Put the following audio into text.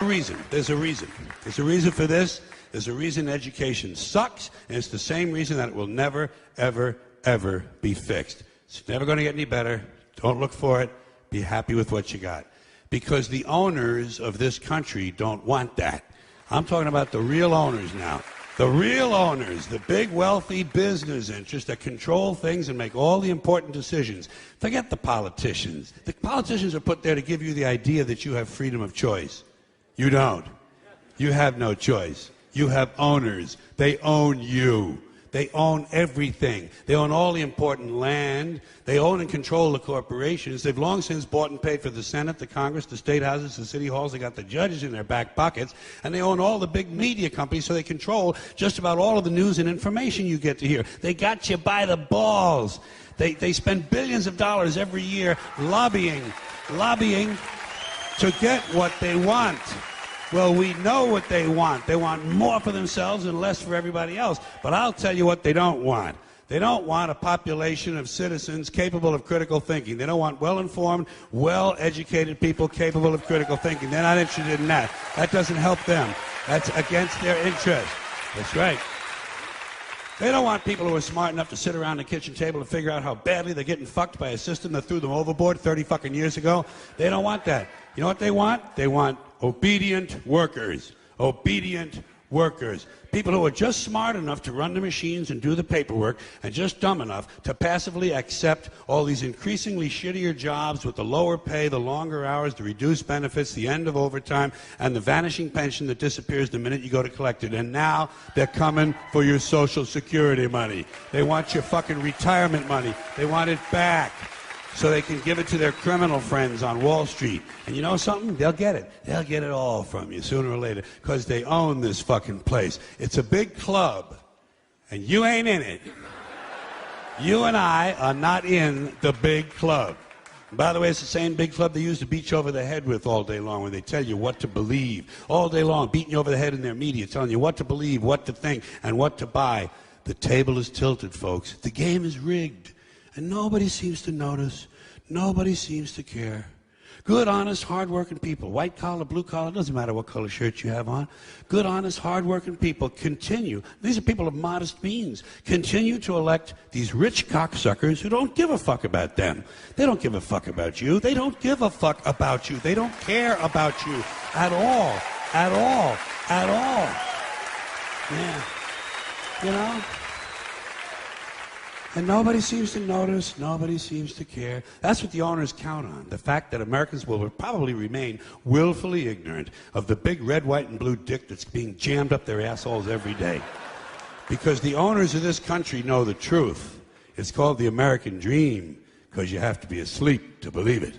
reason. There's a reason. There's a reason for this. There's a reason education sucks, and it's the same reason that it will never, ever, ever be fixed. It's never going to get any better. Don't look for it. Be happy with what you got. Because the owners of this country don't want that. I'm talking about the real owners now. The real owners, the big wealthy business interests that control things and make all the important decisions. Forget the politicians. The politicians are put there to give you the idea that you have freedom of choice. You don't. You have no choice. You have owners. They own you. They own everything. They own all the important land. They own and control the corporations. They've long since bought and paid for the Senate, the Congress, the state houses, the city halls. They got the judges in their back pockets. And they own all the big media companies, so they control just about all of the news and information you get to hear. They got you by the balls. They spend billions of dollars every year lobbying to get what they want. Well, we know what they want. They want more for themselves and less for everybody else. But I'll tell you what they don't want. They don't want a population of citizens capable of critical thinking. They don't want well-informed, well-educated people capable of critical thinking. They're not interested in that. That doesn't help them. That's against their interest. That's right. They don't want people who are smart enough to sit around the kitchen table and figure out how badly they're getting fucked by a system that threw them overboard 30 fucking years ago. They don't want that. You know what they want? They want obedient workers. Obedient workers. People who are just smart enough to run the machines and do the paperwork and just dumb enough to passively accept all these increasingly shittier jobs with the lower pay, the longer hours, the reduced benefits, the end of overtime, and the vanishing pension that disappears the minute you go to collect it. And now they're coming for your Social Security money. They want your fucking retirement money. They want it back, so they can give it to their criminal friends on Wall Street. And you know something? They'll get it. They'll get it all from you sooner or later, because they own this fucking place. It's a big club, and you ain't in it. You and I are not in the big club. And by the way, it's the same big club they use to beat you over the head with all day long when they tell you what to believe. All day long, beating you over the head in their media, telling you what to believe, what to think, and what to buy. The table is tilted, folks. The game is rigged. And nobody seems to notice. Nobody seems to care. Good, honest, hard-working people, white collar, blue collar, doesn't matter what color shirt you have on. Good, honest, hard-working people continue. These are people of modest means. Continue to elect these rich cocksuckers who don't give a fuck about them. They don't give a fuck about you. They don't give a fuck about you. They don't care about you at all. At all. At all. Yeah. You know? And nobody seems to notice, nobody seems to care. That's what the owners count on, the fact that Americans will probably remain willfully ignorant of the big red, white, and blue dick that's being jammed up their assholes every day. Because the owners of this country know the truth. It's called the American dream, because you have to be asleep to believe it.